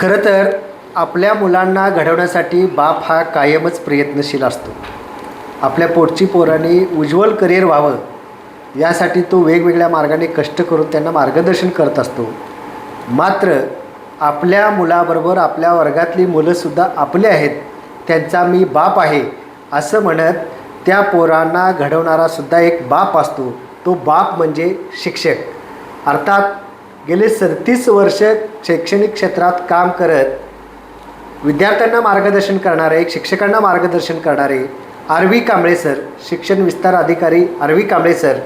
खरं तर आपल्या मुलांना घडवण्यासाठी बाप हा कायमच प्रयत्नशील असतो. आपल्या पोटची पोरांनी उज्ज्वल करिअर व्हावं यासाठी तो वेगवेगळ्या मार्गाने कष्ट करून त्यांना मार्गदर्शन करत असतो. मात्र आपल्या मुलाबरोबर आपल्या वर्गातली मुलंसुद्धा आपले आहेत, त्यांचा मी बाप आहे असं म्हणत त्या पोरांना घडवणारासुद्धा एक बाप असतो. तो बाप म्हणजे शिक्षक. अर्थात गेले 37 वर्ष शैक्षणिक क्षेत्रात काम करत विद्यार्थ्यांना मार्गदर्शन करणारे, शिक्षकांना मार्गदर्शन करणारे आर.व्ही. कांबळे सर, शिक्षण विस्तार अधिकारी आर.व्ही. कांबळे सर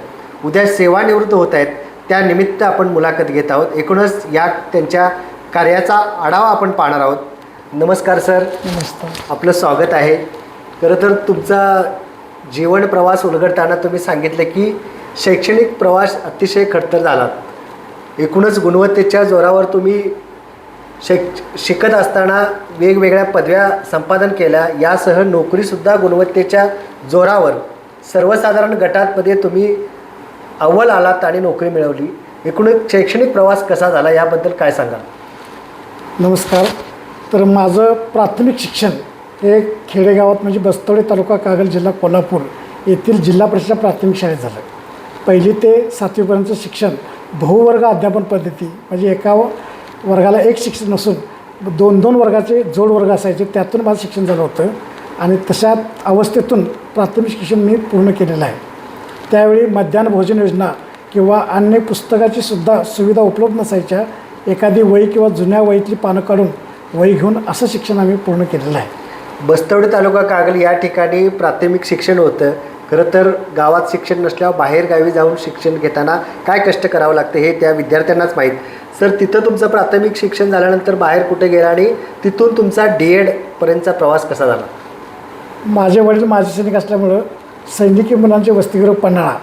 उद्या सेवानिवृत्त होत आहेत. त्यानिमित्त आपण मुलाखत घेत आहोत. एकूणच या त्यांच्या कार्याचा आढावा आपण पाहणार आहोत. नमस्कार सर. नमस्कार. आपलं स्वागत आहे. खरं तर तुमचा जीवन प्रवास उलगडताना तुम्ही सांगितलं की शैक्षणिक प्रवास अतिशय खडतर झाला. एकूणच गुणवत्तेच्या जोरावर तुम्ही शिकत असताना वेगवेगळ्या पदव्या संपादन केल्या, यासह नोकरीसुद्धा गुणवत्तेच्या जोरावर सर्वसाधारण गटामध्ये तुम्ही अव्वल आलात आणि नोकरी मिळवली. एकूणच शैक्षणिक प्रवास कसा झाला याबद्दल काय सांगाल? नमस्कार. तर माझं प्राथमिक शिक्षण हे खेडेगावात म्हणजे बस्तवडे तालुका कागल जिल्हा कोल्हापूर येथील जिल्हा परिषद प्राथमिक शाळेत झालं. पहिली ते 7वीपर्यंतचं शिक्षण बहुवर्ग अध्यापन पद्धती म्हणजे एका वर्गाला एक शिक्षण नसून 2-2 वर्गाचे जोड वर्ग असायचे, त्यातून माझं शिक्षण झालं होतं. आणि तशा अवस्थेतून प्राथमिक शिक्षण मी पूर्ण केलेलं आहे. त्यावेळी मध्यान्ह भोजन योजना किंवा अन्य पुस्तकाची सुद्धा सुविधा उपलब्ध नसायच्या. एखादी वही किंवा जुन्या वहीतली पानं काढून वही घेऊन असं शिक्षण आम्ही पूर्ण केलेलं आहे. बस्तवडे तालुका कागल या ठिकाणी प्राथमिक शिक्षण होतं. खरं तर गावात शिक्षण नसल्यावर बाहेर गावी जाऊन शिक्षण घेताना काय कष्ट करावं लागतं हे त्या विद्यार्थ्यांनाच माहीत. सर, तिथं तुमचं प्राथमिक शिक्षण झाल्यानंतर बाहेर कुठे गेला आणि तिथून तुमचा D.Ed पर्यंतचा प्रवास कसा झाला? माझे वडील माजी सैनिक असल्यामुळं सैनिकी मुलांचे वसतिगृह पन्हाळा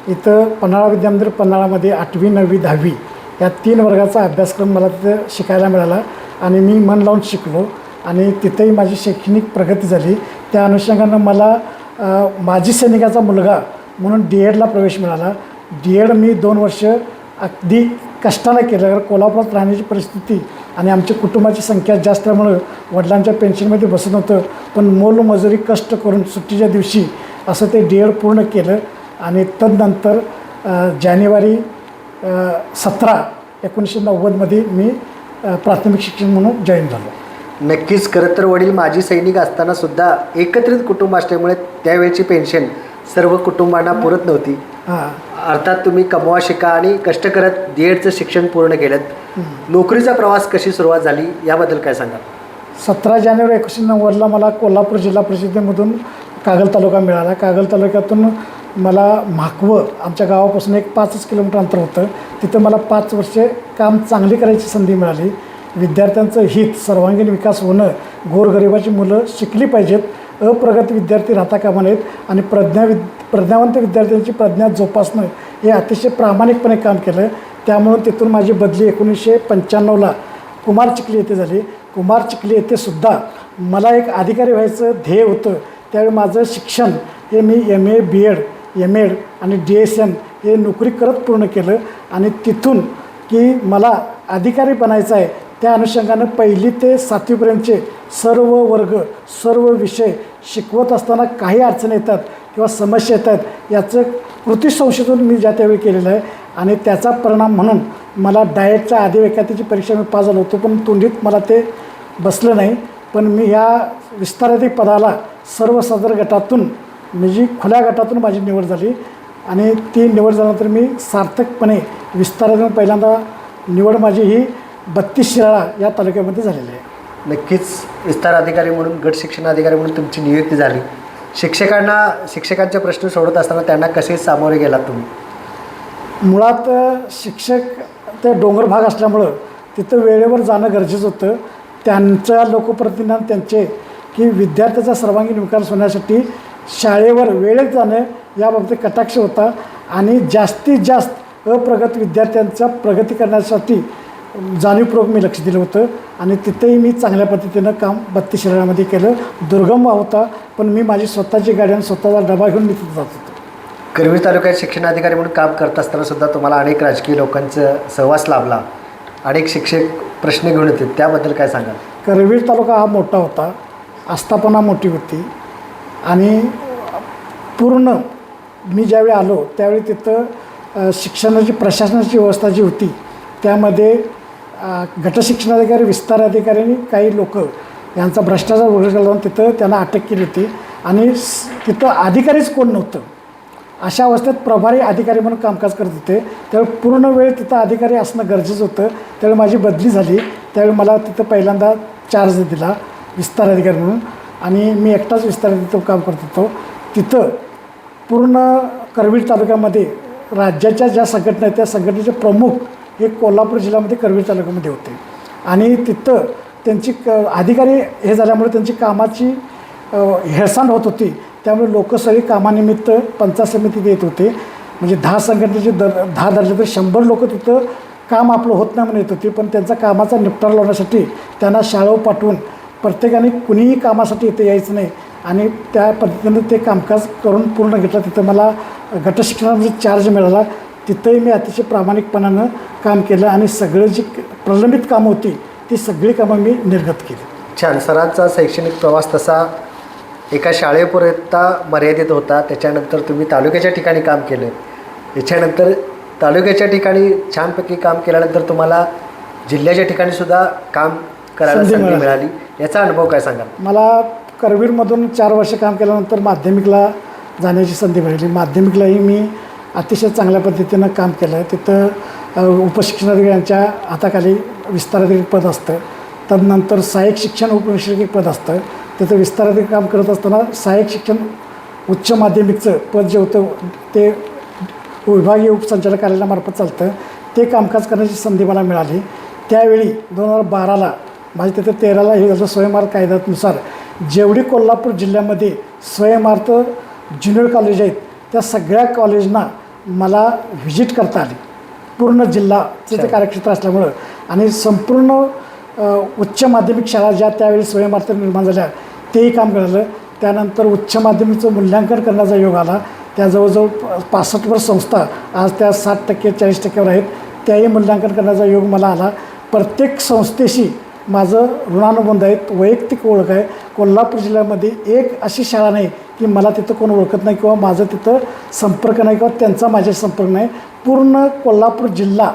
इथं पन्हाळा विद्यामंदिर पन्हाळामध्ये 8वी 9वी 10वी या 3 वर्गाचा अभ्यासक्रम मला तिथं शिकायला मिळाला आणि मी मन लावून शिकलो आणि तिथंही माझी शैक्षणिक प्रगती झाली. त्या अनुषंगानं मला माजी सैनिकाचा मुलगा म्हणून D.Edला प्रवेश मिळाला. D.Ed मी 2 वर्ष अगदी कष्टानं केलं. कारण कोल्हापुरात राहण्याची परिस्थिती आणि आमच्या कुटुंबाची संख्या जास्त असल्यामुळं वडिलांच्या पेन्शनमध्ये बसत नव्हतं, पण मोलमजुरी कष्ट करून सुट्टीच्या दिवशी असं ते D.Ed पूर्ण केलं. आणि तदनंतर जानेवारी 17, 1990मध्ये मी प्राथमिक शिक्षण म्हणून जॉईन झालो. नक्कीच. खरं तर वडील माजी सैनिक असतानासुद्धा एकत्रित कुटुंब असल्यामुळे त्यावेळची पेन्शन सर्व कुटुंबांना पुरत नव्हती. अर्थात तुम्ही कमवा शिका आणि कष्ट करत D.Edचं शिक्षण पूर्ण केलं. नोकरीचा प्रवास कशी सुरुवात झाली याबद्दल काय सांगाल? 17 जानेवारी 1990ला मला कोल्हापूर जिल्हा परिषदेमधून कागल तालुका मिळाला. कागल तालुक्यातून मला म्हाकवं आमच्या गावापासून एक 5 किलोमीटर अंतर होतं. तिथं मला 5 वर्षे काम चांगली करायची संधी मिळाली. विद्यार्थ्यांचं हित, सर्वांगीण विकास होणं, गोरगरिबाची मुलं शिकली पाहिजेत, अप्रगत विद्यार्थी राहता कामा नयेत आणि प्रज्ञावंत विद्यार्थ्यांची प्रज्ञा जोपासणं हे अतिशय प्रामाणिकपणे काम केलं. त्यामुळं तिथून माझी बदली 1995ला कुमार चिखली येथे झाली. कुमार चिखली येथे सुद्धा मला एक अधिकारी व्हायचं ध्येय होतं. त्यावेळी माझं शिक्षण हे मी M.A. B.Ed M.Ed आणि D.SN हे नोकरी करत पूर्ण केलं. आणि तिथून की मला अधिकारी बनायचं आहे त्या अनुषंगानं 1ली ते 7वीपर्यंतचे सर्व वर्ग, सर्व विषय शिकवत असताना काही अडचणी येतात किंवा समस्या येतात याचं कृती संशोधन मी ज्या त्यावेळी केलेलं आहे. आणि त्याचा परिणाम म्हणून मला डाएटच्या अधिवेकातीची परीक्षा मी पास झालो होतो, पण तोंडीत मला ते बसलं नाही. पण मी ह्या विस्ताराधिक पदाला सर्वसाधारण गटातून म्हणजे खुल्या गटातून माझी निवड झाली. आणि ती निवड झाल्यानंतर मी सार्थकपणे विस्तारातून पहिल्यांदा निवड माझी ही 32 शिराळा या तालुक्यामध्ये झालेली आहे. नक्कीच. विस्तार अधिकारी म्हणून, गट शिक्षण अधिकारी म्हणून तुमची नियुक्ती झाली. शिक्षकांचे प्रश्न सोडत असताना त्यांना कसे सामोरे गेलात तुम्ही? मुळात शिक्षक ते डोंगर भाग असल्यामुळं तिथं वेळेवर जाणं गरजेचं होतं. त्यांच्या लोकप्रतिनिधी त्यांचे की विद्यार्थ्याचा सर्वांगीण विकास होण्यासाठी शाळेवर वेळेत जाणं याबाबतीत कटाक्ष होता. आणि जास्तीत जास्त अप्रगत विद्यार्थ्यांचा प्रगती करण्यासाठी जाणीवपूर्वक मी लक्ष दिलं होतं. आणि तिथेही मी चांगल्या पद्धतीनं काम 32 शहरामध्ये केलं. दुर्गम होता, पण मी माझी स्वतःची गाडी आणि स्वतःचा डबा घेऊन मी तिथे जात होतो. करवीर तालुक्यात शिक्षणाधिकारी म्हणून काम करत असताना सुद्धा तुम्हाला अनेक राजकीय लोकांचा सहवास लाभला. अनेक शिक्षक प्रश्न घेऊन येते, त्याबद्दल काय सांगाल? करवीर तालुका हा मोठा होता, आस्थापना मोठी होती आणि पूर्ण मी ज्यावेळी आलो त्यावेळी तिथं शिक्षणाची प्रशासनाची व्यवस्था जी होती त्यामध्ये गटशिक्षणाधिकारी, विस्तार अधिकारी आणि काही लोक यांचा भ्रष्टाचार वगैरे लावून तिथं त्यांना अटक केली होती आणि तिथं अधिकारीच कोण नव्हतं. अशा अवस्थेत प्रभारी अधिकारी म्हणून कामकाज करत होते. त्यावेळी पूर्ण वेळ तिथं अधिकारी असणं गरजेचं होतं. त्यावेळी माझी बदली झाली. त्यावेळी मला तिथं पहिल्यांदा चार्ज दिला विस्तार अधिकारी म्हणून आणि मी एकटाच विस्तार तिथं काम करत होतो. तिथं पूर्ण करवीर तालुक्यामध्ये राज्याच्या ज्या संघटना आहेत त्या संघटनेचे प्रमुख हे कोल्हापूर जिल्ह्यामध्ये करवीर तालुक्यामध्ये होते आणि तिथं त्यांची अधिकारी हे झाल्यामुळे त्यांची कामाची हेळसांड होत होती. त्यामुळे लोक सगळी कामानिमित्त पंचायत समितीत येत होते. म्हणजे 10 संघटनेचे 10 धरले तर 100 लोक तिथं काम आपलं होत नाही म्हणून येत होती. पण त्यांचा कामाचा निपटारा लावण्यासाठी त्यांना शाळेवर पाठवून प्रत्येकाने कुणीही कामासाठी इथं यायचं नाही आणि त्या पद्धतीनं ते कामकाज करून पूर्ण घेतलं. तिथं मला गटशिक्षणामध्ये चार्ज मिळाला. तिथंही मी अतिशय प्रामाणिकपणानं काम केलं आणि सगळं जी प्रलंबित कामं होती ती सगळी कामं मी निर्गत केली. छान. सरांचा शैक्षणिक प्रवास तसा एका शाळेपर्यंत मर्यादित होता. त्याच्यानंतर तुम्ही तालुक्याच्या ठिकाणी काम केलं. याच्यानंतर तालुक्याच्या ठिकाणी छानपैकी काम केल्यानंतर तुम्हाला जिल्ह्याच्या ठिकाणीसुद्धा काम करायला संधी मिळाली. याचा अनुभव काय सांगाल? मला करवीरमधून 4 वर्ष काम केल्यानंतर माध्यमिकला जाण्याची संधी मिळाली. माध्यमिकलाही मी अतिशय चांगल्या पद्धतीनं काम केलं. तिथं उपशिक्षणाधिकाऱ्यांच्या हाताखाली विस्ताराधिकारी पद असतं. तदनंतर सहाय्यक शिक्षण उपशिक्षक पद असतं. तिथं विस्ताराधिकारी काम करत असताना सहाय्यक शिक्षण उच्च माध्यमिकचं पद जे होतं ते विभागीय उपसंचालक कार्यालयामार्फत चालतं. ते कामकाज करण्याची संधी मला मिळाली. त्यावेळी 2012ला माझे तिथं 13ला हे झालं. स्वयंमार्थ कायद्यानुसार जेवढी कोल्हापूर जिल्ह्यामध्ये स्वयंमार्थ ज्युनियर कॉलेज आहेत त्या सगळ्या कॉलेजना मला व्हिजिट करता आली. पूर्ण जिल्हाचं ते कार्यक्षेत्र असल्यामुळं आणि संपूर्ण उच्च माध्यमिक शाळा ज्या त्यावेळी स्वयंमार्थ निर्माण झाल्या तेही काम मिळालं. त्यानंतर उच्च माध्यमिकचं मूल्यांकन करण्याचा योग आला. त्या जवळजवळ 65 संस्था आज त्या 60% 40%वर आहेत. त्याही मूल्यांकन करण्याचा योग मला आला. प्रत्येक संस्थेशी माझं ऋणानुबंध आहेत, वैयक्तिक ओळख आहे. कोल्हापूर जिल्ह्यामध्ये एक अशी शाळा नाही की मला तिथं कोण ओळखत नाही किंवा माझं तिथं संपर्क नाही किंवा त्यांचा माझ्याशी संपर्क नाही. पूर्ण कोल्हापूर जिल्हा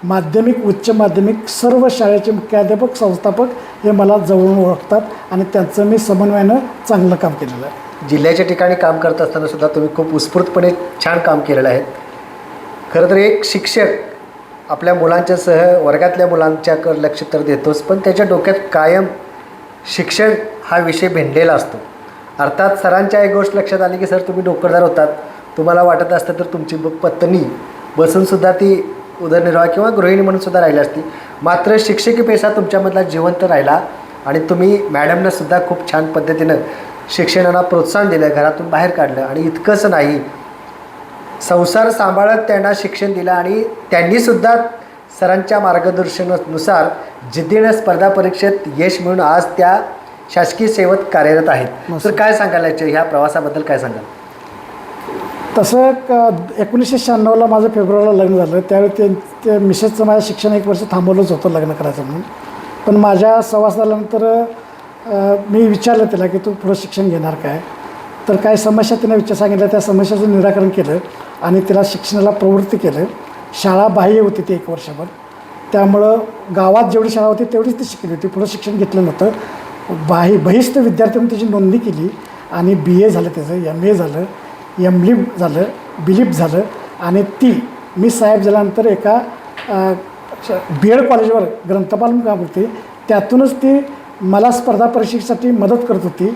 माध्यमिक, उच्च माध्यमिक सर्व शाळेचे मुख्याध्यापक, संस्थापक हे मला जवळून ओळखतात आणि त्यांचं मी समन्वयानं चांगलं काम केलेलं आहे. जिल्ह्याच्या ठिकाणी काम करत असताना सुद्धा तुम्ही खूप उत्स्फूर्तपणे छान काम केलेलं आहे. खरं तर एक शिक्षक आपल्या मुलांच्यासह वर्गातल्या मुलांच्याकडे लक्ष तर देतोच, पण त्याच्या डोक्यात कायम शिक्षण हा विषय भिनलेला असतो. अर्थात सरांच्या एक गोष्ट लक्षात आली की सर तुम्ही नोकरदार होतात, तुम्हाला वाटत असतं तर तुमची पत्नी बसूनसुद्धा ती उदरनिर्वाह किंवा गृहिणी म्हणूनसुद्धा राहिली असती. मात्र शिक्षकी पेशा तुमच्यामधला जिवंत राहिला आणि तुम्ही मॅडमनंसुद्धा खूप छान पद्धतीनं शिक्षणाला प्रोत्साहन दिलं, घरातून बाहेर काढलं. आणि इतकंच नाही, संसार सांभाळत त्यांना शिक्षण दिलं आणि त्यांनीसुद्धा सरांच्या मार्गदर्शनानुसार जिद्दीनं स्पर्धा परीक्षेत यश मिळून आज त्या शासकीय सेवेत कार्यरत आहेत. तर काय सांगाल ह्या प्रवासाबद्दल काय सांगाल? तसं 1996ला माझं फेब्रुवारीला लग्न झालं. त्यावेळी ते मिसेसचं माझं शिक्षण 1 वर्ष थांबवलंच होतं लग्न करायचं म्हणून. पण माझ्या सहवासानंतर मी विचारलं तिला की तू पुढं शिक्षण घेणार काय? तर काय समस्या तिने सांगितल्या. त्या समस्याचं निराकरण केलं आणि तिला शिक्षणाला प्रवृत्ती केलं. शाळा बाह्य होती ती 1 वर्षभर. त्यामुळं गावात जेवढी शाळा होती तेवढीच ती शिकली होती, पुढं शिक्षण घेतलं नव्हतं. बहिस्थ विद्यार्थी म्हणून तिची नोंदणी केली आणि BA झालं त्याचं, MA झालं, MLib झालं, BLib झालं आणि ती मी साहेब झाल्यानंतर एका BEd कॉलेजवर ग्रंथपाल म्हणून काम करते. त्यातूनच ती मला स्पर्धा परीक्षेसाठी मदत करत होती.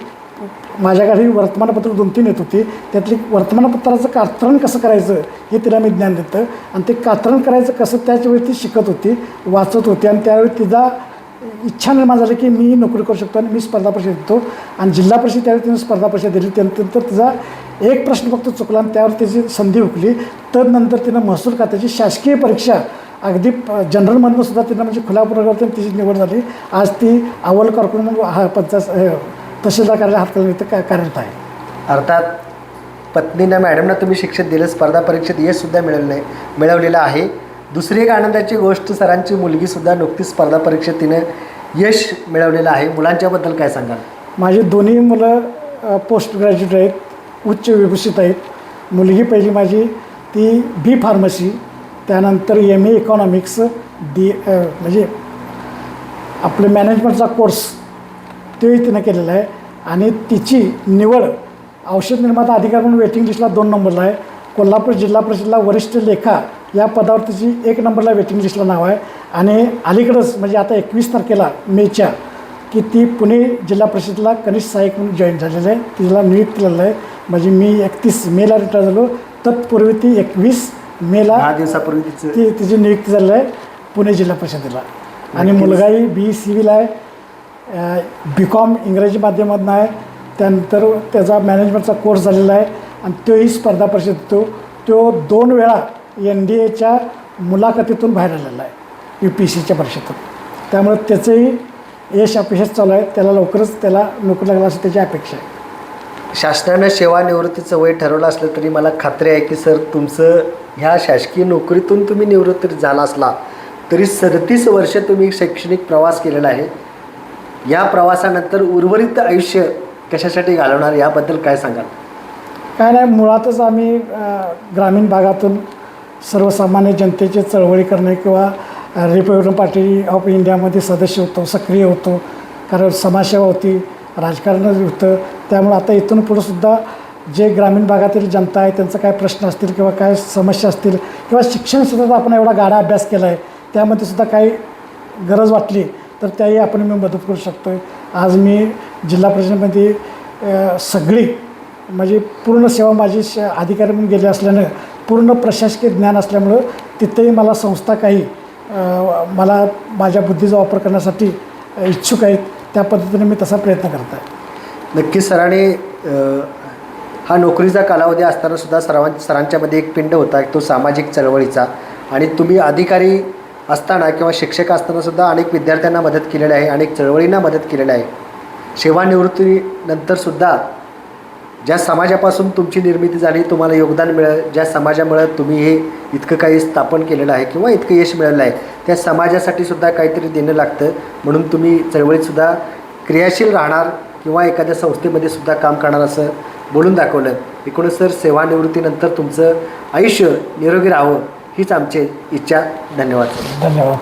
माझ्याकडे वर्तमानपत्र 2-3 येत होती. त्यातली वर्तमानपत्राचं कात्रण कसं करायचं हे तिला मी ज्ञान देतं आणि ते कात्रण करायचं कसं त्याच्यावेळी ती शिकत होती, वाचत होती. आणि त्यावेळी तिचा इच्छा निर्माण झाली की मी नोकरी करू शकतो आणि मी स्पर्धा परीक्षा देतो. आणि जिल्हा परिषद त्यावेळी तिने स्पर्धा परीक्षा दिली. त्यानंतर तिचा एक प्रश्न फक्त चुकला आणि त्यावर तिची संधी हुकली. तदनंतर तिनं महसूल खात्याची शासकीय परीक्षा अगदी जनरलमधनं सुद्धा तिनं म्हणजे खुल्या प्रकारे तिची निवड झाली. आज ती अव्वल कारकून हा तहसीलदार कार्यालय हातकणंगले इथं कार्यरत आहे. अर्थात पत्नीनं मॅडमना तुम्ही शिक्षण दिलं, स्पर्धा परीक्षेत यशसुद्धा मिळवलेलं आहे. दुसरी एक आनंदाची गोष्ट, सरांची मुलगीसुद्धा नुकतीच स्पर्धा परीक्षेत तिनं यश मिळवलेलं आहे. मुलांच्याबद्दल काय सांगाल? माझी दोन्ही मुलं पोस्ट ग्रॅज्युएट आहेत, उच्च विभूषित आहेत. मुलगी पहिली माझी ती बी फार्मसी, त्यानंतर MA इकॉनॉमिक्स, म्हणजे आपले मॅनेजमेंटचा कोर्स तोही तिनं केलेला आहे. आणि तिची निवड औषध निर्माता अधिकारी म्हणून वेटिंग लिस्टला 2 नंबरला आहे. कोल्हापूर जिल्हा परिषदला वरिष्ठ लेखा या पदावर तिची 1 नंबरला वेटिंग लिस्टला नाव आहे. आणि अलीकडंच म्हणजे आता 21 तारखेला मेच्या की ती पुणे जिल्हा परिषदला कनिष्ठ सहाय्यक म्हणून जॉईन झालेलं आहे. तिला नियुक्त केलेलं आहे. म्हणजे मी 31 मेला रिटायर झालो, तत्पूर्वी ती 21 मेला 10 दिवसापूर्वी तिची नियुक्ती झालेली आहे पुणे जिल्हा परिषदेला. आणि मुलगाही BE आहे, BCom इंग्रजी माध्यमातून आहे. त्यानंतर त्याचा मॅनेजमेंटचा कोर्स झालेला आहे आणि तोही स्पर्धा परीक्षेत तो 2 वेळा NDAच्या मुलाखतीतून बाहेर आलेला आहे, UPSCच्या परीक्षेतून. त्यामुळे त्याचंही यश अपयश चालू आहे. त्याला लवकरच त्याला नोकरी लागला असं त्याची अपेक्षा आहे. शासनानं सेवानिवृत्तीचं वय ठरवलं असलं तरी मला खात्री आहे की सर, तुमचं ह्या शासकीय नोकरीतून तुम्ही निवृत्त झाला असला तरी 37 वर्ष तुम्ही शैक्षणिक प्रवास केलेला आहे. या प्रवासानंतर उर्वरित आयुष्य कशासाठी घालवणार, याबद्दल काय सांगाल? काय नाही, मुळातच आम्ही ग्रामीण भागातून सर्वसामान्य जनतेची चळवळी करणे किंवा रिपब्लिकन पार्टी ऑफ इंडियामध्ये सदस्य होतो, सक्रिय होतो. कारण समाजसेवा होती, राजकारण होतं. त्यामुळे आता इथून पुढंसुद्धा जे ग्रामीण भागातील जनता आहे त्यांचं काय प्रश्न असतील किंवा काय समस्या असतील किंवा शिक्षणसुद्धा आपण एवढा गाढा अभ्यास केला आहे, त्यामध्ये सुद्धा काही गरज वाटली तर त्याही आपण मी मदत करू शकतो आहे. आज मी जिल्हा परिषदेमध्ये सगळी म्हणजे पूर्ण सेवा माझी अधिकारी म्हणून गेले असल्यानं पूर्ण प्रशासकीय ज्ञान असल्यामुळं तिथंही मला संस्था काही मला माझ्या बुद्धीचा वापर करण्यासाठी इच्छुक आहेत. त्या पद्धतीने मी तसा प्रयत्न करत आहे. नक्कीच सरांनी हा नोकरीचा कालावधी असतानासुद्धा सरांच्यामध्ये एक पिंड होता, तो सामाजिक चळवळीचा. आणि तुम्ही अधिकारी असताना किंवा शिक्षक असतानासुद्धा अनेक विद्यार्थ्यांना मदत केलेली आहे, अनेक चळवळींना मदत केलेली आहे. सेवानिवृत्तीनंतरसुद्धा ज्या समाजापासून तुमची निर्मिती झाली, तुम्हाला योगदान मिळालं, ज्या समाजामुळे तुम्ही हे इतकं काही स्थापन केलेलं आहे किंवा इतकं यश मिळालं आहे, त्या समाजासाठी सुद्धा काहीतरी देणं लागतं. म्हणून तुम्ही चळवळीतसुद्धा क्रियाशील राहणार किंवा एखाद्या संस्थेमध्ये सुद्धा काम करणार असं बोलून दाखवलं. एकूणच सर, सेवानिवृत्तीनंतर तुमचं आयुष्य निरोगी राहावं हीच आमची इच्छा. धन्यवाद. धन्यवाद.